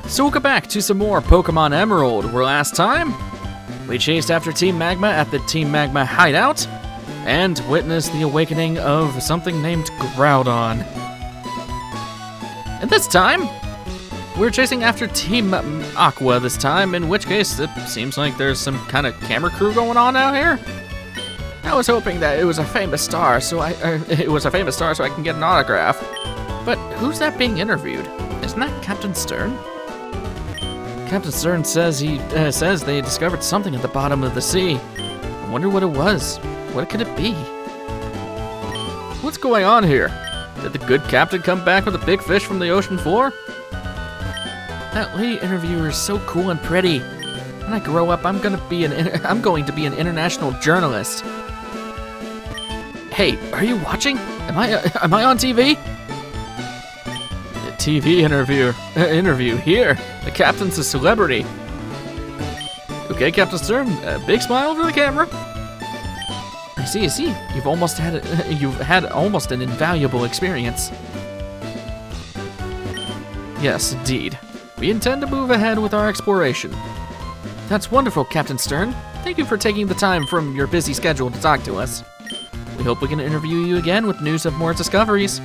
So we'll go back to some more Pokemon Emerald, where last time we chased after Team Magma at the Team Magma hideout and witnessed the awakening of something named Groudon. And this time, we're chasing after Team Aqua this time, in which case it seems like there's some kind of camera crew going on out here. I was hoping that it was a famous star, so I can get an autograph. But who's that being interviewed? Isn't that Captain Stern? Captain Stern says they discovered something at the bottom of the sea. I wonder what it was. What could it be? What's going on here? Did the good captain come back with a big fish from the ocean floor? That lady interviewer is so cool and pretty. When I grow up, I'm going to be an international journalist. Hey, are you watching? Am I on TV? The TV interview here. The captain's a celebrity. Okay, Captain Stern, a big smile for the camera. I see. You've had almost an invaluable experience. Yes, indeed. We intend to move ahead with our exploration. That's wonderful, Captain Stern. Thank you for taking the time from your busy schedule to talk to us. We hope we can interview you again with news of more discoveries.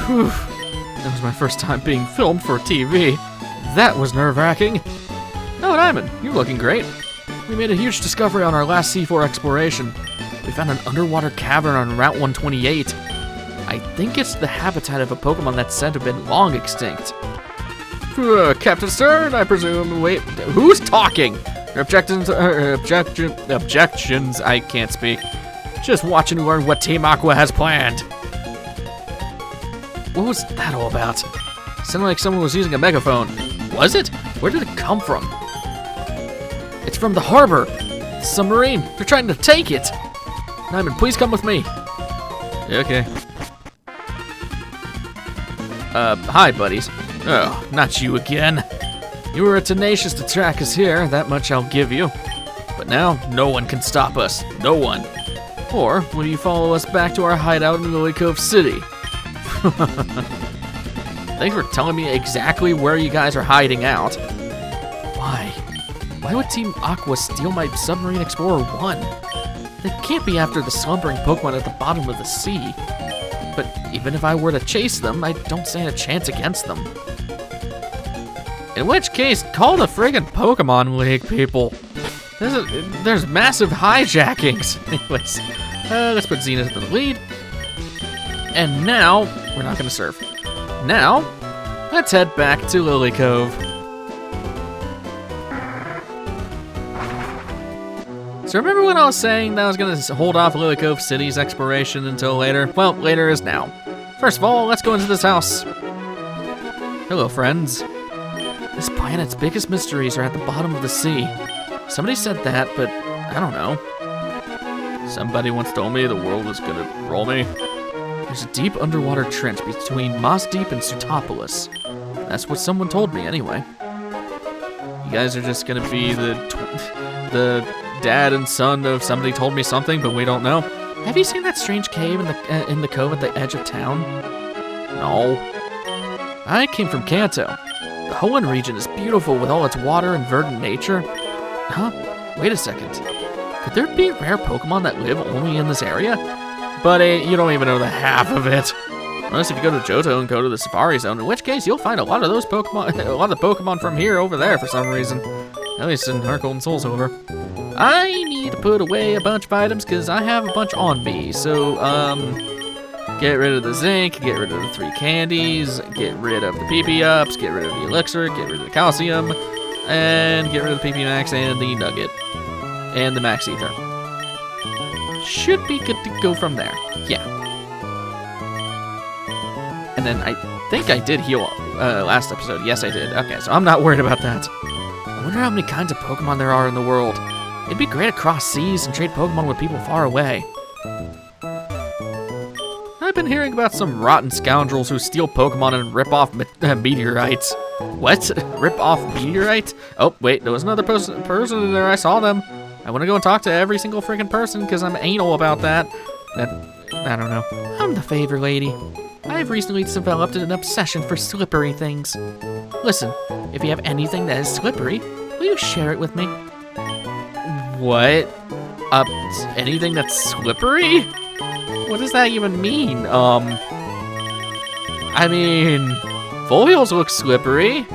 Whew. That was my first time being filmed for TV. That was nerve-wracking. Oh, Diamond, you're looking great. We made a huge discovery on our last C4 exploration. We found an underwater cavern on Route 128. I think it's the habitat of a Pokemon that's said to have been long extinct. Captain Stern, I presume. Wait, who's talking? Objections, I can't speak. Just watch and learn what Team Aqua has planned. What was that all about? Sounded like someone was using a megaphone. Was it? Where did it come from? It's from the harbor. The submarine. They're trying to take it. Diamond, please come with me. Okay. Hi, buddies. Oh, not you again. You were tenacious to track us here, that much I'll give you. But now, no one can stop us. No one. Or will you follow us back to our hideout in Lilycove City? Thanks for telling me exactly where you guys are hiding out. Why? Why would Team Aqua steal my Submarine Explorer 1? They can't be after the slumbering Pokemon at the bottom of the sea. But even if I were to chase them, I don't stand a chance against them. In which case, call the friggin' Pokemon League, people. There's massive hijackings. Anyways, let's put Zenith in the lead. And now, we're not gonna surf. Now, let's head back to Lilycove. So remember when I was saying that I was gonna hold off Lilycove City's exploration until later? Well, later is now. First of all, let's go into this house. Hello, friends. This planet's biggest mysteries are at the bottom of the sea. Somebody said that, but I don't know. Somebody once told me the world was gonna roll me. There's a deep underwater trench between Moss Deep and Sutopolis. That's what someone told me, anyway. You guys are just gonna be the dad and son of somebody told me something, but we don't know. Have you seen that strange cave in the cove at the edge of town? No. I came from Kanto. The Hoenn region is beautiful with all its water and verdant nature. Huh? Wait a second. Could there be rare Pokemon that live only in this area? Buddy, you don't even know the half of it. Unless if you go to Johto and go to the Safari Zone, in which case you'll find a lot of those Pokemon, a lot of the Pokemon from here over there for some reason. At least in Heart Gold and Soul Silver. I need to put away a bunch of items because I have a bunch on me. So, get rid of the zinc, get rid of the 3 candies, get rid of the PP ups, get rid of the elixir, get rid of the calcium, and get rid of the PP max and the nugget. And the max ether. Should be good to go from there. Yeah. And then I think I did heal last episode. Yes, I did. Okay, so I'm not worried about that. I wonder how many kinds of Pokemon there are in the world. It'd be great to cross seas and trade Pokemon with people far away. I've been hearing about some rotten scoundrels who steal Pokemon and rip off meteorites. What? Rip off meteorites? Oh, wait, there was another person in there. I saw them. I want to go and talk to every single freaking person because I'm anal about that. I don't know. I'm the favor lady. I've recently developed an obsession for slippery things. Listen, if you have anything that is slippery, will you share it with me? What? Anything that's slippery? What does that even mean? I mean, full heels look slippery.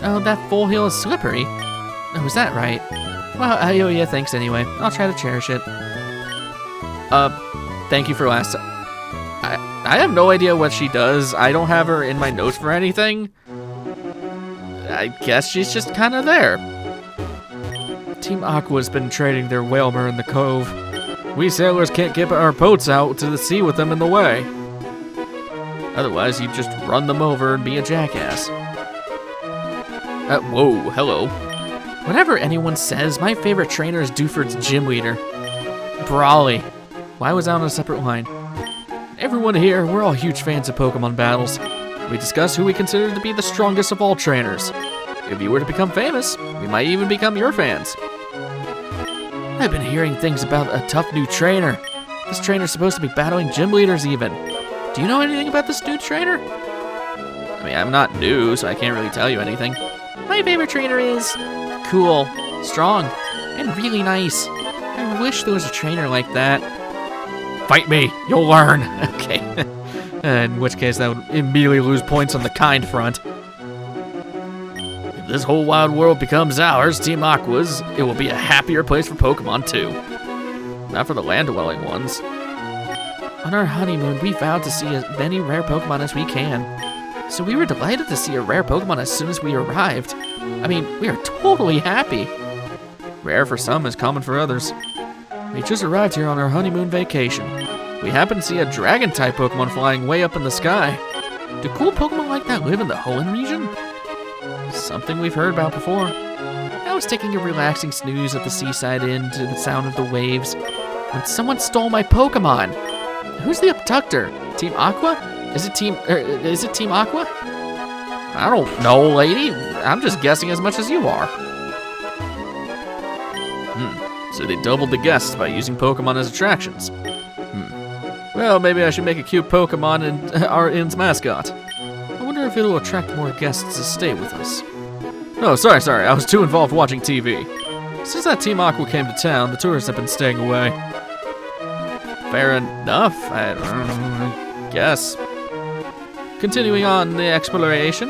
Oh, that full heel is slippery? Oh, is that right? Well, oh yeah, thanks anyway. I'll try to cherish it. Thank you for last time. I have no idea what she does. I don't have her in my notes for anything. I guess she's just kind of there. Team Aqua's been trading their whalmer in the cove. We sailors can't get our boats out to the sea with them in the way. Otherwise, you'd just run them over and be a jackass. Whoa, hello. Whatever anyone says, my favorite trainer is Duford's gym leader, Brawley. Why was I on a separate line? Everyone here, we're all huge fans of Pokemon battles. We discuss who we consider to be the strongest of all trainers. If you were to become famous, we might even become your fans. I've been hearing things about a tough new trainer. This trainer's supposed to be battling gym leaders even. Do you know anything about this new trainer? I mean, I'm not new, so I can't really tell you anything. My favorite trainer is cool, strong, and really nice. I wish there was a trainer like that. Fight me, you'll learn. Okay. In which case, that would immediately lose points on the kind front. If this whole wild world becomes ours, Team Aqua's, it will be a happier place for Pokemon too. Not for the land-dwelling ones. On our honeymoon, we vowed to see as many rare Pokemon as we can. So we were delighted to see a rare Pokemon as soon as we arrived. I mean, we are totally happy. Rare for some is common for others. We just arrived here on our honeymoon vacation. We happened to see a Dragon-type Pokemon flying way up in the sky. Do cool Pokemon like that live in the Hoenn region? Something we've heard about before. I was taking a relaxing snooze at the seaside inn to the sound of the waves when someone stole my Pokemon. Who's the abductor? Team Aqua? Is it Team Aqua? I don't know, lady. I'm just guessing as much as you are. So they doubled the guests by using Pokemon as attractions. Well, maybe I should make a cute Pokemon in our inn's mascot. I wonder if it'll attract more guests to stay with us. Oh, sorry. I was too involved watching TV. Since that Team Aqua came to town, the tourists have been staying away. Fair enough, I guess. Continuing on the exploration,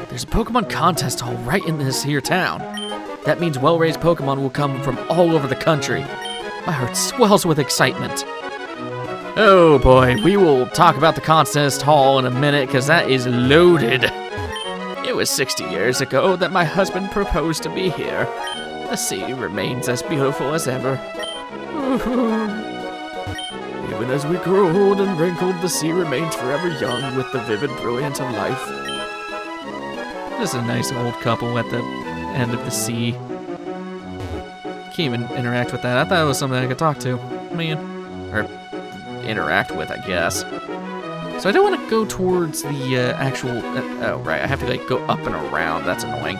there's a Pokemon contest hall right in this here town. That means well-raised Pokemon will come from all over the country. My heart swells with excitement. Oh boy, we will talk about the contest hall in a minute, because that is loaded. It was 60 years ago that my husband proposed to me here. The sea remains as beautiful as ever. Even as we grow old and wrinkled, the sea remains forever young with the vivid brilliance of life. Just a nice old couple at the end of the sea. Can't even interact with that. I thought it was something I could talk to. Or interact with, I guess. So I don't want to go towards the actual... oh, right. I have to, like, go up and around. That's annoying.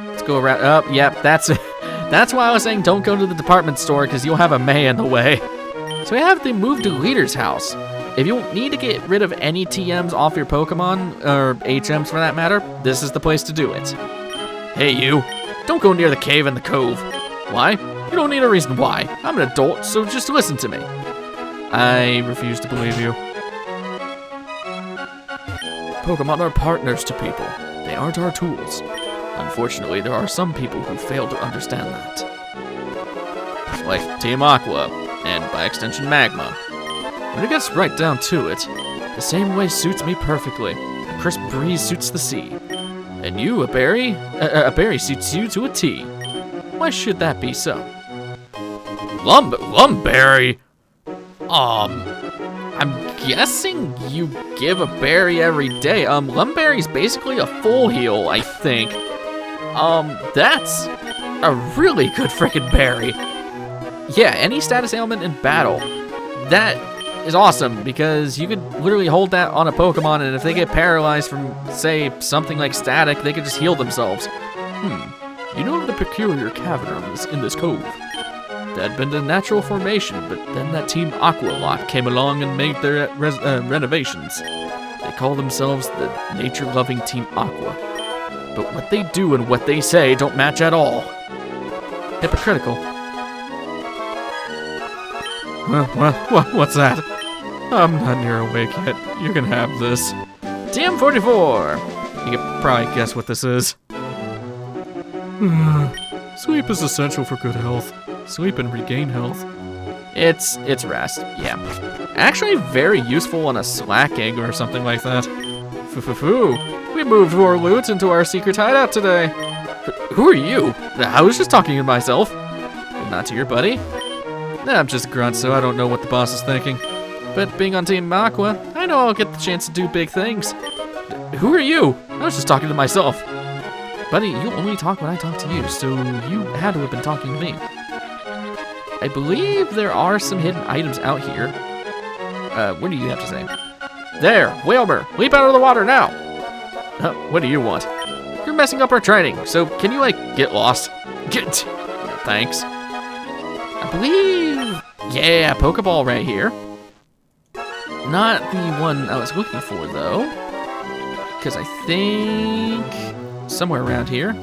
Let's go around... Oh, yep. That's why I was saying don't go to the department store, because you'll have a May in the way. So we have to move to Leader's house. If you need to get rid of any TMs off your Pokemon, or HMs for that matter, this is the place to do it. Hey you, don't go near the cave in the cove. Why? You don't need a reason why. I'm an adult, so just listen to me. I refuse to believe you. Pokemon are partners to people. They aren't our tools. Unfortunately, there are some people who fail to understand that. Like Team Aqua, and by extension Magma. When it gets right down to it, the same way suits me perfectly. A crisp breeze suits the sea. And you, a berry suits you to a T. Why should that be so? Lumberry? I'm guessing you give a berry every day. Lumberry's basically a full heal, I think. That's a really good freaking berry. Yeah, any status ailment in battle. That is awesome, because you could literally hold that on a Pokemon, and if they get paralyzed from, say, something like static, they could just heal themselves. You know of the peculiar cavern in this cove? That'd been a natural formation, but then that Team Aqua lot came along and made their renovations. They call themselves the nature-loving Team Aqua. But what they do and what they say don't match at all. Hypocritical. What's that? I'm not near awake yet. You can have this. TM44! You can probably guess what this is. Sleep is essential for good health. Sleep and regain health. It's rest, yeah. Actually very useful on a slacking or something like that. Foo. We moved more loot into our secret hideout today. Who are you? I was just talking to myself. Not to your buddy. I'm just a grunt, so I don't know what the boss is thinking. But being on Team Aqua, I know I'll get the chance to do big things. Who are you? I was just talking to myself. Buddy, you only talk when I talk to you, so you had to have been talking to me. I believe there are some hidden items out here. What do you have to say? There, Whalmer, leap out of the water now! What do you want? You're messing up our training, so can you, get lost? Thanks. I believe, yeah, Pokeball right here. Not the one I was looking for, though. Because I think somewhere around here.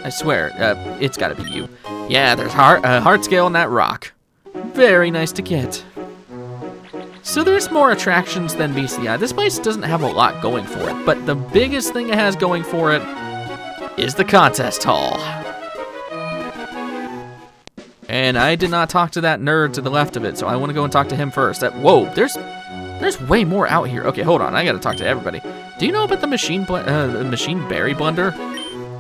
I swear, it's gotta be you. Yeah, there's heart scale in that rock. Very nice to get. So there's more attractions than BCI. This place doesn't have a lot going for it, but the biggest thing it has going for it is the contest hall. And I did not talk to that nerd to the left of it, so I want to go and talk to him first. Whoa, there's way more out here. Okay, hold on, I gotta talk to everybody. Do you know about the machine berry blender?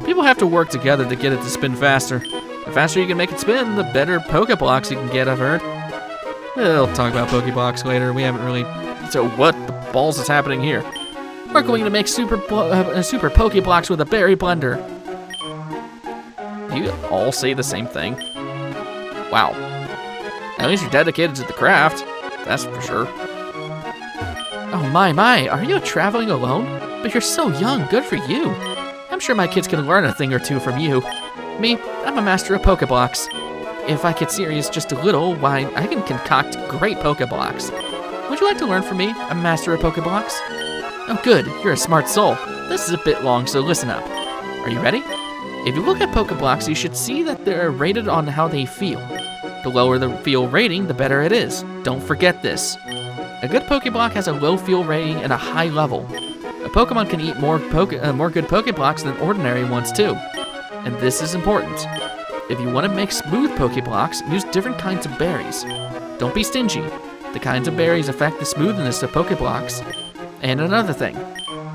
People have to work together to get it to spin faster. The faster you can make it spin, the better Pokeblocks you can get, I've heard. We'll talk about Pokeblocks later. We haven't really... So what the balls is happening here? We're going to make super Pokeblocks with a berry blender. Do you all say the same thing? Wow. At least you're dedicated to the craft. That's for sure. Oh my, are you traveling alone? But you're so young, good for you. I'm sure my kids can learn a thing or two from you. Me, I'm a master of Pokeblocks. If I get serious just a little, why, I can concoct great Pokeblocks. Would you like to learn from me, a master of Pokeblocks? Oh good, you're a smart soul. This is a bit long, so listen up. Are you ready? If you look at Pokeblocks, you should see that they're rated on how they feel. The lower the feel rating, the better it is. Don't forget this. A good Pokeblock has a low feel rating and a high level. A Pokemon can eat more good Pokeblocks than ordinary ones too. And this is important. If you want to make smooth Pokeblocks, use different kinds of berries. Don't be stingy. The kinds of berries affect the smoothness of Pokeblocks. And another thing,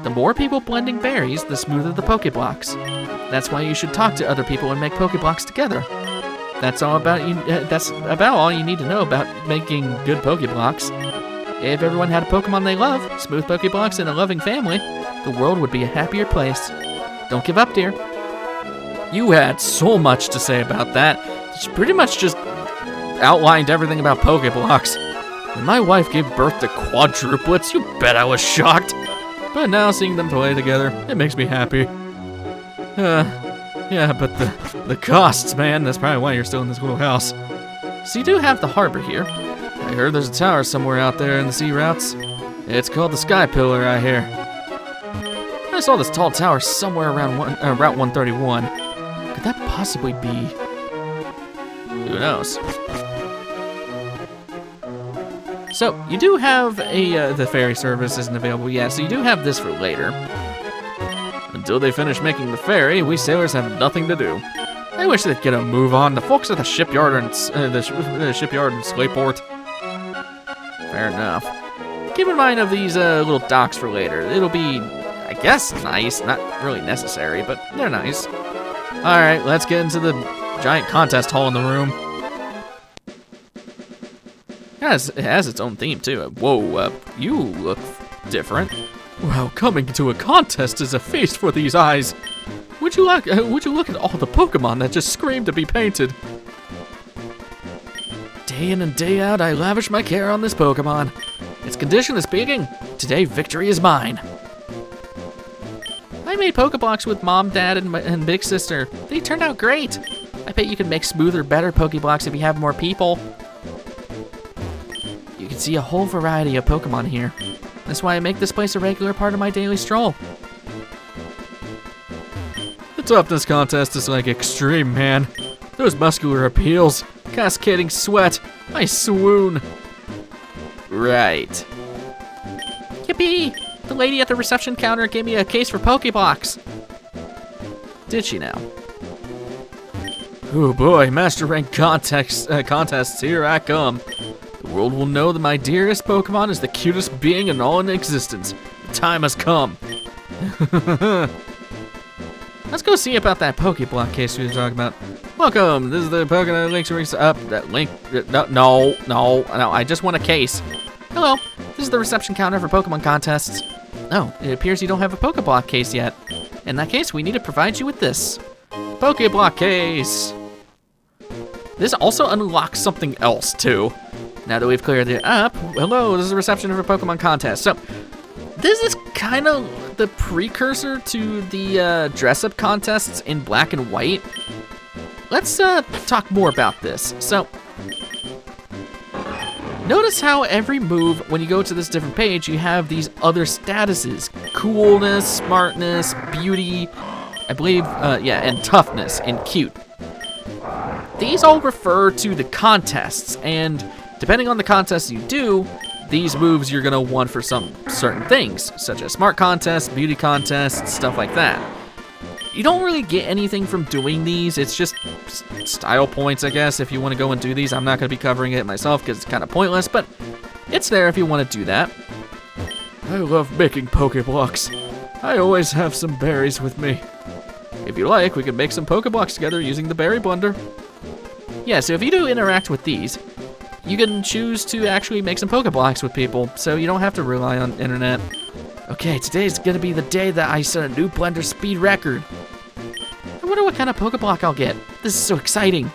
the more people blending berries, the smoother the Pokeblocks. That's why you should talk to other people and make Pokeblocks together. That's about all you need to know about making good Pokeblocks. If everyone had a Pokemon they love, smooth Pokeblocks, and a loving family, the world would be a happier place. Don't give up, dear. You had so much to say about that. She pretty much just outlined everything about Pokeblocks. When my wife gave birth to quadruplets, you bet I was shocked. But now seeing them play together, it makes me happy. Yeah, but the costs, man, that's probably why you're still in this little house. So you do have the harbor here. I heard there's a tower somewhere out there in the sea routes. It's called the Sky Pillar, I hear. I saw this tall tower somewhere around Route 131. Could that possibly be... Who knows? So, you do have the ferry service isn't available yet, so you do have this for later. Until they finish making the ferry, we sailors have nothing to do. I wish they'd get a move on. The folks at the shipyard and shipyard and Slayport. Fair enough. Keep in mind of these little docks for later. It'll be, I guess, nice. Not really necessary, but they're nice. All right, let's get into the giant contest hall in the room. It has its own theme too. Whoa, you look different. Well, coming to a contest is a feast for these eyes. Would you look at all the Pokemon that just scream to be painted? Day in and day out, I lavish my care on this Pokemon. Its condition is speaking. Today, victory is mine. I made Pokeblocks with Mom, Dad, and Big Sister. They turned out great. I bet you can make smoother, better Pokeblocks if you have more people. You can see a whole variety of Pokemon here. That's why I make this place a regular part of my daily stroll. The toughness contest is like extreme, man. Those muscular appeals, cascading sweat, I swoon. Right. Yippee! The lady at the reception counter gave me a case for Pokeblocks. Did she now? Oh boy, Master Rank contests, here I come. The world will know that my dearest Pokemon is the cutest being in all in existence. The time has come. Let's go see about that Pokeblock case we were talking about. Welcome, this is the Pokemon No, I just want a case. Hello, this is the reception counter for Pokemon contests. Oh, it appears you don't have a Pokeblock case yet. In that case, we need to provide you with this. Pokeblock case. This also unlocks something else, too. Now that we've cleared it up, hello, this is a reception for Pokemon contest. So, this is kind of the precursor to the dress-up contests in Black and White. Let's talk more about this. So, notice how every move, when you go to this different page, you have these other statuses. Coolness, smartness, beauty, I believe, and toughness and cute. These all refer to the contests, and depending on the contests you do, these moves you're gonna want for some certain things, such as smart contests, beauty contests, stuff like that. You don't really get anything from doing these, it's just style points, I guess, if you want to go and do these. I'm not gonna be covering it myself because it's kind of pointless, but it's there if you want to do that. I love making Pokeblocks. I always have some berries with me. If you like, we can make some Pokeblocks together using the berry blender. Yeah, so if you do interact with these, you can choose to actually make some Pokeblocks with people, so you don't have to rely on internet. Okay, today's gonna be the day that I set a new blender speed record. I wonder what kind of Pokeblock I'll get. This is so exciting.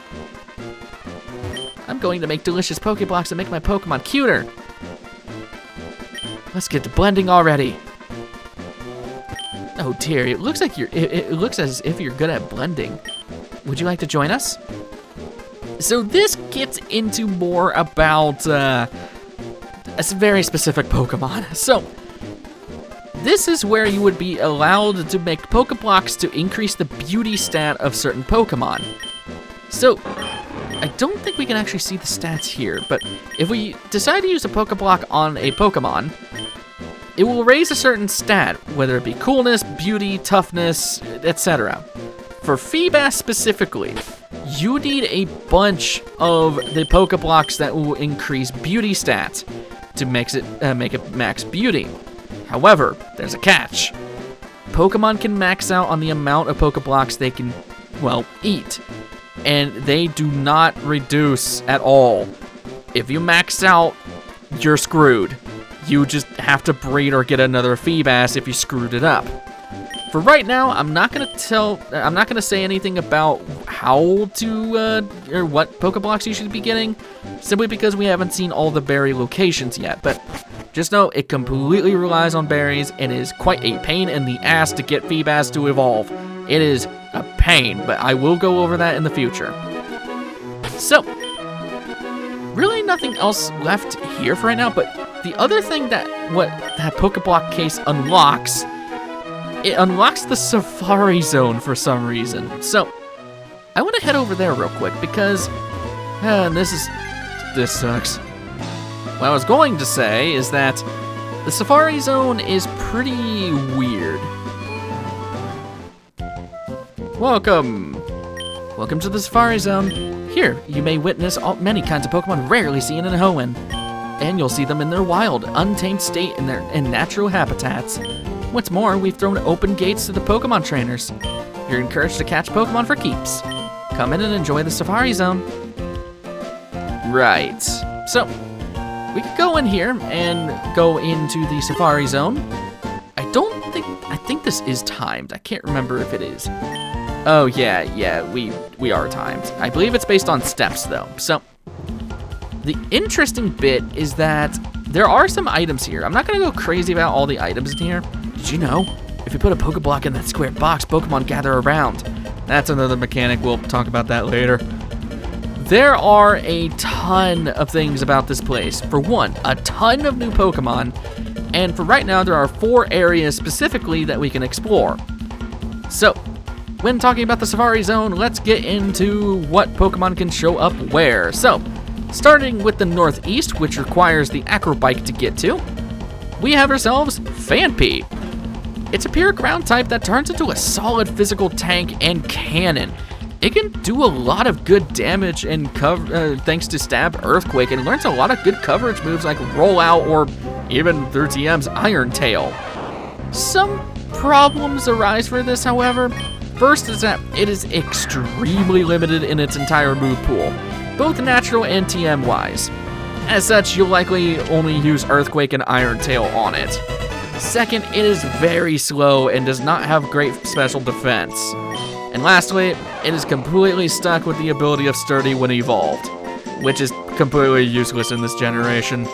I'm going to make delicious Pokeblocks that make my Pokemon cuter. Let's get to blending already. Oh dear, it looks like it looks as if you're good at blending. Would you like to join us? So this gets into more about a very specific Pokemon. So this is where you would be allowed to make Pokeblocks to increase the beauty stat of certain Pokemon. So I don't think we can actually see the stats here, but if we decide to use a Pokeblock on a Pokemon, it will raise a certain stat, whether it be coolness, beauty, toughness, etc. For Feebas specifically, you need a bunch of the Pokeblocks that will increase beauty stats to make it max beauty. However, there's a catch. Pokemon can max out on the amount of Pokeblocks they can, well, eat. And they do not reduce at all. If you max out, you're screwed. You just have to breed or get another Feebas if you screwed it up. For right now, I'm not gonna say anything about how to, or what Pokeblocks you should be getting, simply because we haven't seen all the berry locations yet, but just know it completely relies on berries and is quite a pain in the ass to get Feebas to evolve. It is a pain, but I will go over that in the future. So, really nothing else left here for right now, but the other thing that Pokeblock case unlocks, it unlocks the Safari Zone for some reason. So, I want to head over there real quick because, this sucks. What I was going to say is that the Safari Zone is pretty weird. Welcome to the Safari Zone. Here, you may witness many kinds of Pokemon rarely seen in Hoenn, and you'll see them in their wild, untamed state in natural habitats. What's more, we've thrown open gates to the Pokemon trainers. You're encouraged to catch Pokemon for keeps. Come in and enjoy the Safari Zone. Right. So, we could go in here and go into the Safari Zone. I think this is timed. I can't remember if it is. Oh, yeah, we are timed. I believe it's based on steps, though. So, the interesting bit is that there are some items here. I'm not going to go crazy about all the items in here. Did you know? If you put a Pokeblock in that square box, Pokemon gather around. That's another mechanic. We'll talk about that later. There are a ton of things about this place. For one, a ton of new Pokemon, and for right now, there are 4 areas specifically that we can explore. So, when talking about the Safari Zone, let's get into what Pokemon can show up where. So, starting with the northeast, which requires the Acrobike to get to, we have ourselves Phanpy. It's a pure ground type that turns into a solid physical tank and cannon. It can do a lot of good damage and thanks to Stab, Earthquake, and learns a lot of good coverage moves like Rollout or even through TM's Iron Tail. Some problems arise for this, however. First is that it is extremely limited in its entire move pool, both natural and TM wise. As such, you'll likely only use Earthquake and Iron Tail on it. Second, it is very slow and does not have great special defense. And lastly, it is completely stuck with the ability of Sturdy when evolved, which is completely useless in this generation.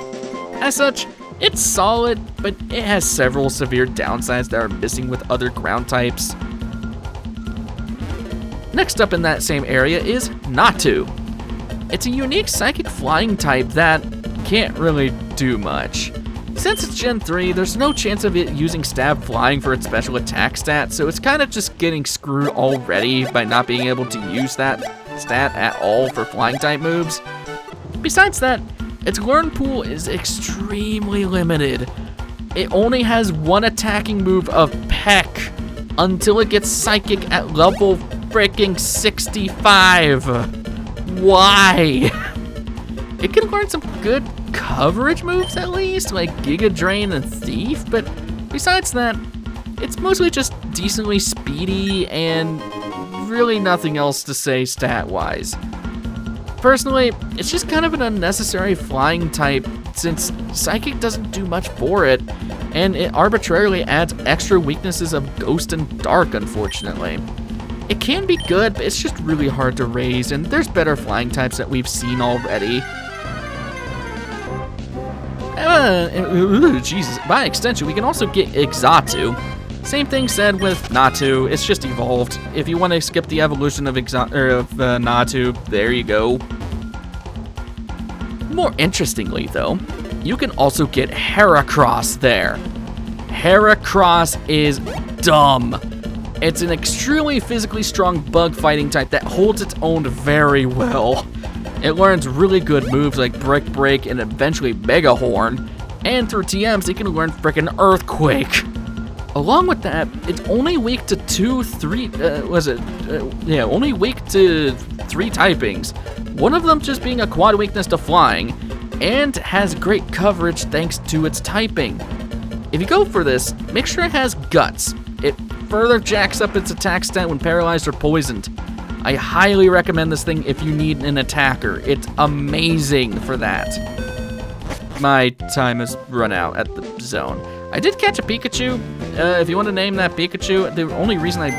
As such, it's solid, but it has several severe downsides that are missing with other ground types. Next up in that same area is Natu. It's a unique psychic flying type that can't really do much. Since it's Gen 3, there's no chance of it using Stab Flying for its special attack stat, so it's kind of just getting screwed already by not being able to use that stat at all for flying type moves. Besides that, its learn pool is extremely limited. It only has one attacking move of Peck until it gets Psychic at level freaking 65. Why? It can learn some good coverage moves at least, like Giga Drain and Thief, but besides that, it's mostly just decently speedy and really nothing else to say stat-wise. Personally, it's just kind of an unnecessary flying type since Psychic doesn't do much for it, and it arbitrarily adds extra weaknesses of Ghost and Dark, unfortunately. It can be good, but it's just really hard to raise, and there's better flying types that we've seen already. Jesus. By extension, we can also get Exatu. Same thing said with Natu, it's just evolved. If you want to skip the evolution of Natu, there you go. More interestingly though, you can also get Heracross there. Heracross is dumb. It's an extremely physically strong bug fighting type that holds its own very well. It learns really good moves like Brick Break and eventually Mega Horn, and through TMs it can learn frickin' Earthquake. Along with that, it's only weak to only weak to 3 typings. One of them just being a quad weakness to flying, and has great coverage thanks to its typing. If you go for this, make sure it has Guts. It further jacks up its attack stat when paralyzed or poisoned. I highly recommend this thing if you need an attacker. It's amazing for that. My time has run out at the zone. I did catch a Pikachu. If you want to name that Pikachu, the only reason I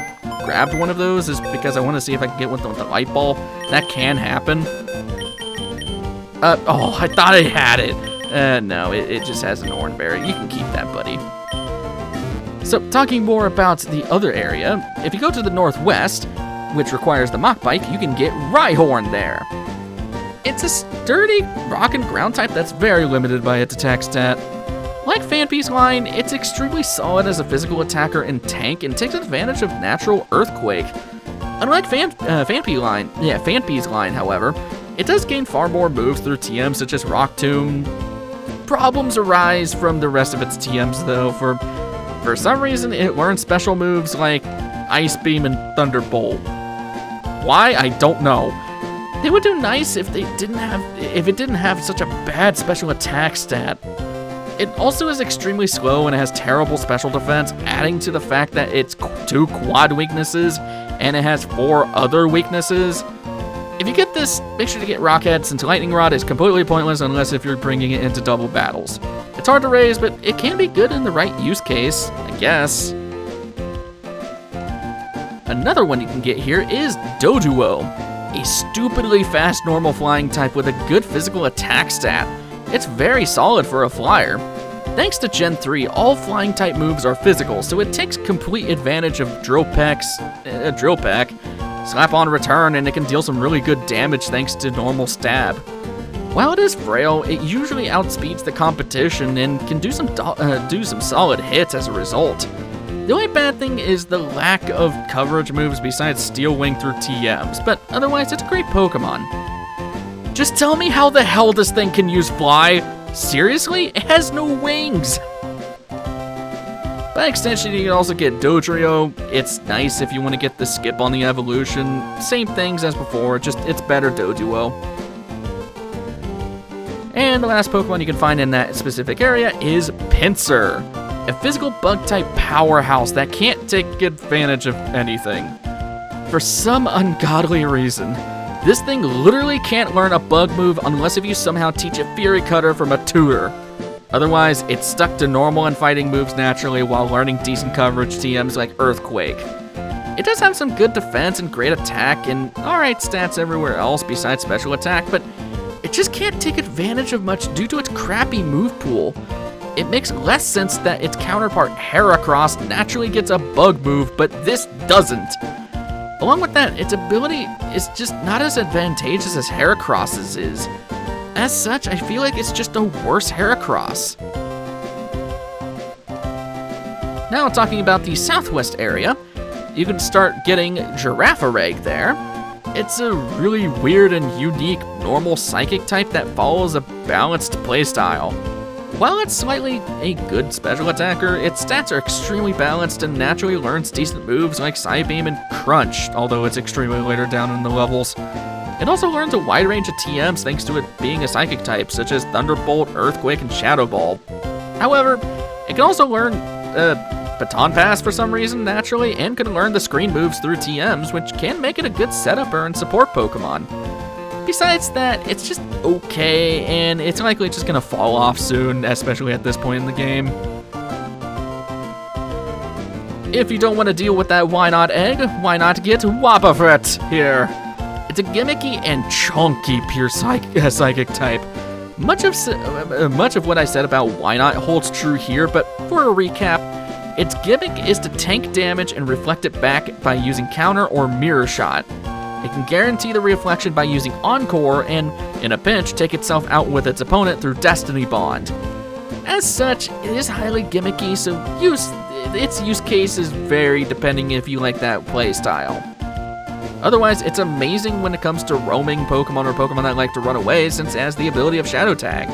grabbed one of those is because I want to see if I can get one with the light ball. That can happen. Oh, I thought I had it. No, it just has an Oranberry. You can keep that, buddy. So, talking more about the other area, if you go to the northwest, which requires the Mach Bike, you can get Rhyhorn there. It's a sturdy rock and ground type that's very limited by its attack stat. Like Phanpy's line, it's extremely solid as a physical attacker and tank and takes advantage of natural Earthquake. Unlike Phanpy's line, however, it does gain far more moves through TMs such as Rock Tomb. Problems arise from the rest of its TMs though. For some reason, it learns special moves like Ice Beam and Thunderbolt. Why? I don't know. They would do nice if it didn't have such a bad special attack stat. It also is extremely slow and has terrible special defense, adding to the fact that it's 2 quad weaknesses and it has 4 other weaknesses. If you get this, make sure to get Rockhead since Lightning Rod is completely pointless unless if you're bringing it into double battles. It's hard to raise, but it can be good in the right use case, I guess. Another one you can get here is Doduo, a stupidly fast normal flying type with a good physical attack stat. It's very solid for a flyer. Thanks to Gen 3, all flying type moves are physical, so it takes complete advantage of Drill Peck, Slap on return, and it can deal some really good damage thanks to normal stab. While it is frail, it usually outspeeds the competition and can do some solid hits as a result. The only bad thing is the lack of coverage moves besides Steel Wing through TMs, but otherwise it's a great Pokemon. Just tell me how the hell this thing can use Fly? Seriously? It has no wings! By extension, you can also get Dodrio. It's nice if you want to get the skip on the evolution. Same things as before, just it's better Doduo. And the last Pokemon you can find in that specific area is Pinsir, a physical bug-type powerhouse that can't take advantage of anything. For some ungodly reason, this thing literally can't learn a bug move unless if you somehow teach it Fury Cutter from a tutor. Otherwise, it's stuck to normal and fighting moves naturally while learning decent coverage TMs like Earthquake. It does have some good defense and great attack and alright stats everywhere else besides special attack, but it just can't take advantage of much due to its crappy move pool. It makes less sense that its counterpart Heracross naturally gets a bug move, but this doesn't. Along with that, its ability is just not as advantageous as Heracross's is. As such, I feel like it's just a worse Heracross. Now talking about the southwest area, you can start getting Girafareg there. It's a really weird and unique normal psychic type that follows a balanced playstyle. While it's slightly a good special attacker, its stats are extremely balanced and naturally learns decent moves like Psybeam and Crunch, although it's extremely later down in the levels. It also learns a wide range of TMs thanks to it being a psychic type, such as Thunderbolt, Earthquake, and Shadow Ball. However, it can also learn Baton Pass for some reason naturally, and can learn the screen moves through TMs, which can make it a good setuper and support Pokemon. Besides that, it's just okay, and it's likely just gonna fall off soon, especially at this point in the game. If you don't want to deal with that why not egg, why not get Wobbuffet here? It's a gimmicky and chunky pure psychic type. Much of what I said about why not holds true here, but for a recap, its gimmick is to tank damage and reflect it back by using counter or mirror shot. It can guarantee the reflection by using Encore and, in a pinch, take itself out with its opponent through Destiny Bond. As such, it is highly gimmicky, so its use cases vary depending if you like that playstyle. Otherwise, it's amazing when it comes to roaming Pokemon or Pokemon that like to run away, since it has the ability of Shadow Tag.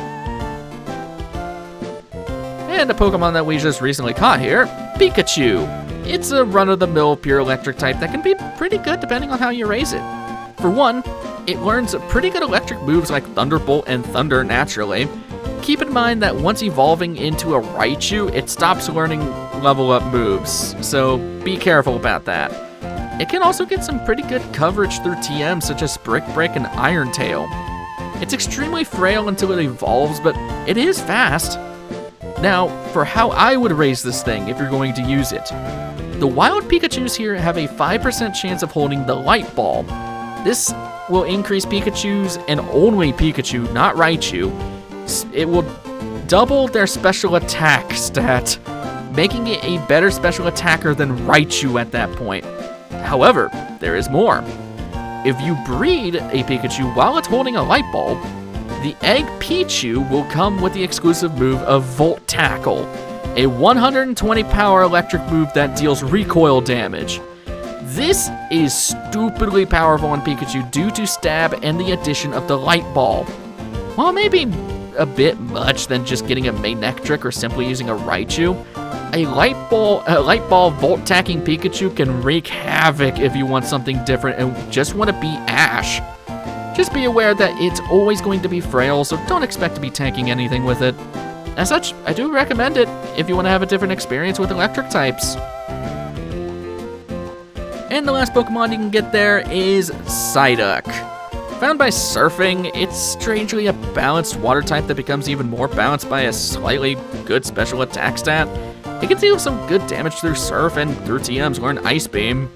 And a Pokemon that we just recently caught here, Pikachu. It's a run-of-the-mill pure electric type that can be pretty good depending on how you raise it. For one, it learns pretty good electric moves like Thunderbolt and Thunder naturally. Keep in mind that once evolving into a Raichu, it stops learning level-up moves, so be careful about that. It can also get some pretty good coverage through TMs such as Brick Break and Iron Tail. It's extremely frail until it evolves, but it is fast. Now, for how I would raise this thing if you're going to use it. The wild Pikachus here have a 5% chance of holding the Light Ball. This will increase Pikachu's, and only Pikachu, not Raichu. It will double their special attack stat, making it a better special attacker than Raichu at that point. However, there is more. If you breed a Pikachu while it's holding a Light Ball, the Egg Pichu will come with the exclusive move of Volt Tackle, a 120 power electric move that deals recoil damage. This is stupidly powerful on Pikachu due to stab and the addition of the Light Ball. While maybe a bit much than just getting a Manectric or simply using a Raichu, a Light Ball Volt Tacking Pikachu can wreak havoc if you want something different and just want to be Ash. Just be aware that it's always going to be frail, so don't expect to be tanking anything with it. As such, I do recommend it if you want to have a different experience with electric types. And the last Pokemon you can get there is Psyduck. Found by surfing, it's strangely a balanced water type that becomes even more balanced by a slightly good special attack stat. It can deal some good damage through Surf and through TMs learn Ice Beam.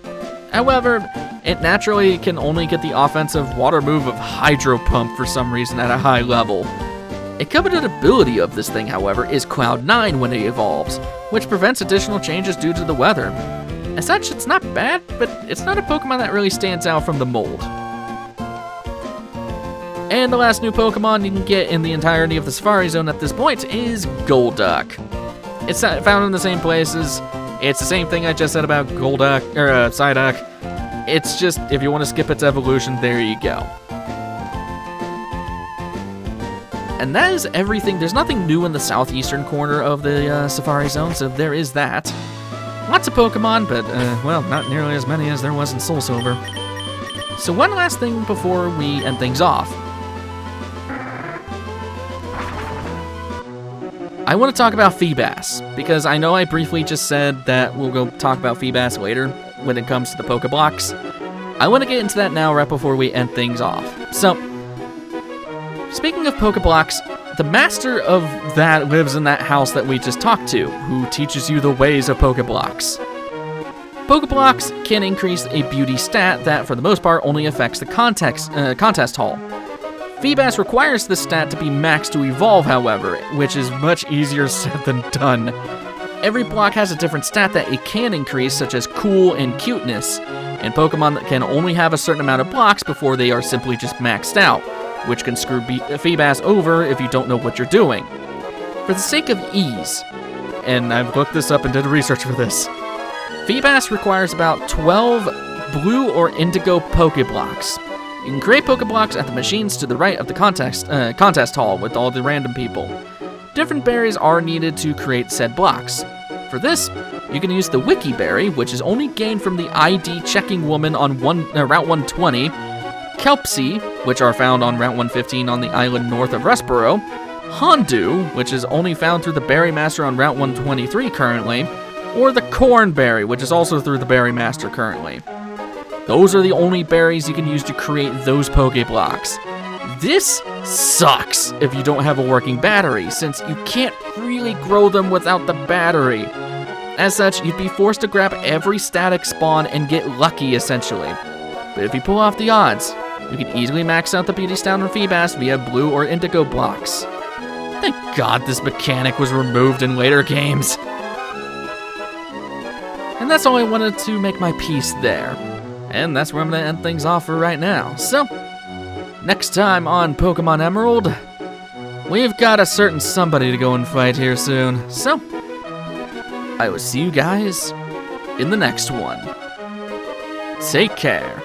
However, it naturally can only get the offensive water move of Hydro Pump for some reason at a high level. A coveted ability of this thing, however, is Cloud 9 when it evolves, which prevents additional changes due to the weather. As such, it's not bad, but it's not a Pokemon that really stands out from the mold. And the last new Pokemon you can get in the entirety of the Safari Zone at this point is Golduck. It's found in the same places. It's the same thing I just said about Golduck, or Psyduck. It's just, if you want to skip its evolution, there you go. And that is everything. There's nothing new in the southeastern corner of the Safari Zone, so there is that. Lots of Pokemon, but, well, not nearly as many as there was in Soul Silver. So one last thing before we end things off. I want to talk about Feebas, because I know I briefly just said that we'll go talk about Feebas later when it comes to the Pokeblocks. I want to get into that now right before we end things off. So, speaking of Pokeblocks, the master of that lives in that house that we just talked to, who teaches you the ways of Pokeblocks. Pokeblocks can increase a beauty stat that, for the most part, only affects the contest hall. Feebas requires this stat to be maxed to evolve, however, which is much easier said than done. Every block has a different stat that it can increase, such as cool and cuteness, and Pokemon that can only have a certain amount of blocks before they are simply just maxed out, which can screw Feebas over if you don't know what you're doing. For the sake of ease, and I've looked this up and did research for this, Feebas requires about 12 blue or indigo Pokeblocks. You can create Pokeblocks at the machines to the right of the contest hall with all the random people. Different berries are needed to create said blocks. For this, you can use the Wiki Berry, which is only gained from the ID checking woman on Route 120, Kelpsy, which are found on Route 115 on the island north of Rustboro, Hondu, which is only found through the Berry Master on Route 123 currently, or the Cornberry, which is also through the Berry Master currently. Those are the only berries you can use to create those Pokeblocks. This sucks if you don't have a working battery, since you can't really grow them without the battery. As such, you'd be forced to grab every static spawn and get lucky, essentially. But if you pull off the odds, you can easily max out the beauty stat on Feebas via blue or indigo blocks. Thank God this mechanic was removed in later games. And that's all I wanted to make my peace there. And that's where I'm going to end things off for right now. So, next time on Pokemon Emerald, we've got a certain somebody to go and fight here soon. So, I will see you guys in the next one. Take care.